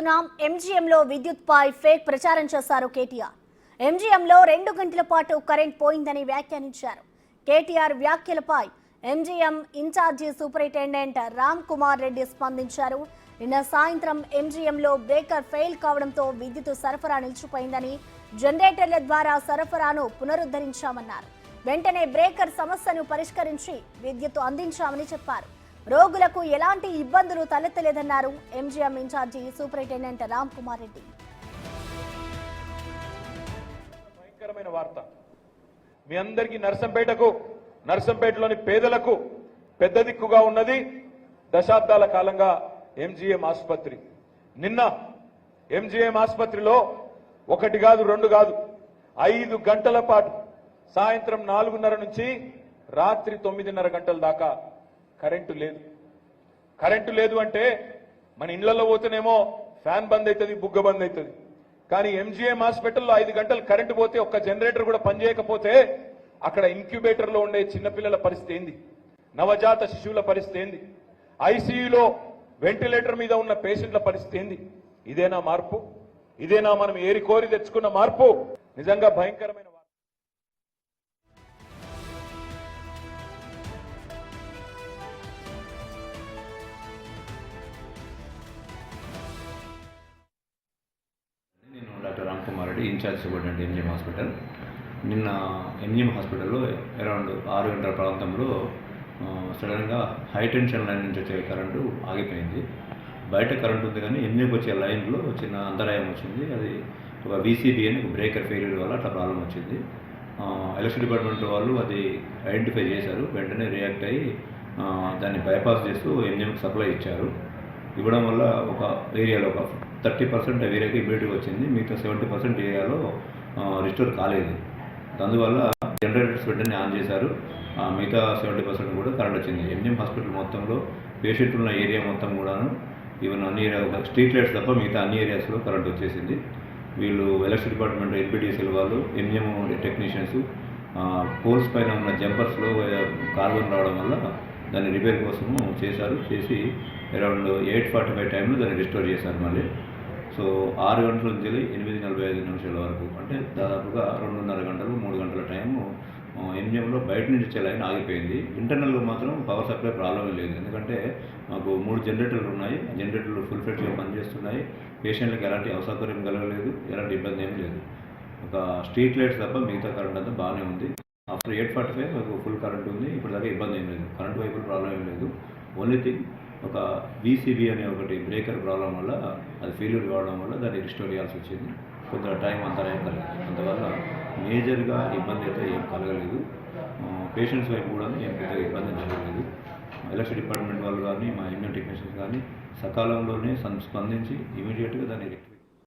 చూస్తున్నాం. ఎంజీఎంలో విద్యుత్పై ఫేక్ ప్రచారం చేశారు కేటీఆర్. ఎంజీఎంలో 2 గంటల పాటు కరెంట్ పోయిందని వ్యాఖ్యానించారు. కేటీఆర్ వ్యాఖ్యలపై MGM incharge superintendent Ram Kumar Reddy స్పందించారు. నిన్న సాయంత్రం ఎంజీఎంలో బ్రేకర్ ఫెయిల్ కావడంతో విద్యుత్ సరఫరా నిలిచిపోయిందని, జనరేటర్ల ద్వారా సరఫరాను పునరుద్ధరించామన్నారు. వెంటనే బ్రేకర్ సమస్యను పరిష్కరించి విద్యుత్ అందించామని చెప్పారు. రోగులకు ఎలాంటి ఇబ్బందులు తలెత్తలేదన్నారు MGM incharge superintendent Ram Kumar Reddy. భయంకరమైన వార్త మీ అందరికీ. నర్సంపేటలోని పేదలకు పెద్ద దిక్కుగా ఉన్నది దశాబ్దాల కాలంగా ఎంజీఎం ఆసుపత్రి. నిన్న ఎంజీఎం ఆసుపత్రిలో 1 కాదు 2 కాదు 5 గంటల పాటు సాయంత్రం 4:30 నుంచి రాత్రి 9:30 గంటల దాకా కరెంటు లేదు అంటే మన ఇళ్లలో పోతేనేమో ఫ్యాన్ బంద్ అవుతుంది, బుగ్గ బంద్ అవుతుంది. కానీ ఎంజీఎం హాస్పిటల్లో 5 గంటలు కరెంటు పోతే ఒక్క జనరేటర్ కూడా పనిచేయకపోతే అక్కడ ఇంక్యుబేటర్లో ఉండే చిన్నపిల్లల పరిస్థితి ఏంది, నవజాత శిశువుల పరిస్థితి ఏంది, ఐసీయూలో వెంటిలేటర్ మీద ఉన్న పేషెంట్ల పరిస్థితి ఏంది? ఇదేనా మార్పు? ఇదేనా మనం ఏరి కోరి తెచ్చుకున్న మార్పు? నిజంగా భయంకరమైన doctor Ram Kumar Reddy, incharge superintendent MGM hospital. నిన్న ఎంజీఎం హాస్పిటల్లో అరౌండ్ 6 గంటల ప్రాంతంలో సడన్గా హై టెన్షన్ లైన్ నుంచి వచ్చే కరెంటు ఆగిపోయింది. బయట కరెంటు ఉంది కానీ ఎంజీఎంకి వచ్చే లైన్లో చిన్న అంతరాయం వచ్చింది. అది ఒక వీసీబీ అని ఒక బ్రేకర్ ఫెయిల్యూర్ వల్ల అట్లా ప్రాబ్లం వచ్చింది. ఎలక్ట్రిసిటీ డిపార్ట్మెంట్ వాళ్ళు అది ఐడెంటిఫై చేశారు. వెంటనే రియాక్ట్ అయ్యి దాన్ని బైపాస్ చేస్తూ ఎంజీఎంకి సప్లై ఇచ్చారు. ఇవ్వడం వల్ల ఒక ఏరియాలో ఒక 30% ఏరియాకి ఇమీడియట్గా వచ్చింది. మిగతా 70% ఏరియాలో రిస్టోర్ కాలేదు. అందువల్ల జనరేటర్స్ వెంటనే ఆన్ చేశారు. మిగతా 70% కూడా కరెంట్ వచ్చింది. ఎంజీఎం హాస్పిటల్ మొత్తంలో పేషెంట్ ఉన్న ఏరియా మొత్తం కూడాను ఈవెన్ అన్ని ఏరియా స్ట్రీట్ లైట్స్ తప్ప మిగతా అన్ని ఏరియాస్లో కరెంట్ వచ్చేసింది. వీళ్ళు ఎలక్ట్రిసిటీ డిపార్ట్మెంట్ ఎన్పీటీసీల వాళ్ళు, ఎంజీఎం టెక్నీషియన్స్ పోల్స్ పైన ఉన్న జంపర్స్లో కార్బన్ రావడం వల్ల దాన్ని రిపేర్ కోసము చేసి అరౌండ్ 8:45 టైంలో దాన్ని రిస్టోర్ చేశారు మళ్ళీ. సో 6 గంటల నుంచి 8:45 వరకు, అంటే దాదాపుగా 2:30 గంటలు 3 గంటల టైము ఎంజీఎంలో బయట నుంచి వచ్చే లైన్ ఆగిపోయింది. ఇంటర్నల్గా మాత్రం పవర్ సప్లై ప్రాబ్లం లేదు. ఎందుకంటే మాకు 3 జనరేటర్లు ఉన్నాయి. ఆ జనరేటర్లు ఫుల్ ఫ్లెడ్జ్గా పనిచేస్తున్నాయి. పేషెంట్లకు ఎలాంటి అసౌకర్యం కలగలేదు, ఎలాంటి ఇబ్బంది ఏమీ లేదు. ఒక స్ట్రీట్ లైట్స్ తప్ప మిగతా కరెంట్ అంతా బాగానే ఉంది. ఆఫ్టర్ 8:45 మాకు ఫుల్ కరెంట్ ఉంది. ఇప్పుడు దాకా ఇబ్బంది ఏం లేదు, కరెంట్ వైపు ప్రాబ్లం ఏం లేదు. ఓన్లీ థింగ్ ఒక వీసీబీ అనే ఒకటి బ్రేకర్ ప్రాబ్లం వల్ల అది ఫెయిల్యూర్ కావడం వల్ల దాన్ని రిస్టోర్ చేయాల్సి వచ్చింది. కొంత టైం అంతరాయం కలిగింది. అందువల్ల మేజర్గా ఇబ్బంది అయితే ఏం కలగలేదు. పేషెంట్స్ వైపు కూడా ఏం పెద్దగా ఇబ్బంది జరగలేదు. ఎలక్ట్రిసిటీ డిపార్ట్మెంట్ వాళ్ళు కానీ మా ఎంజీఎం టెక్నీషియన్స్ కానీ సకాలంలోనే స్పందించి ఇమీడియట్గా దాన్ని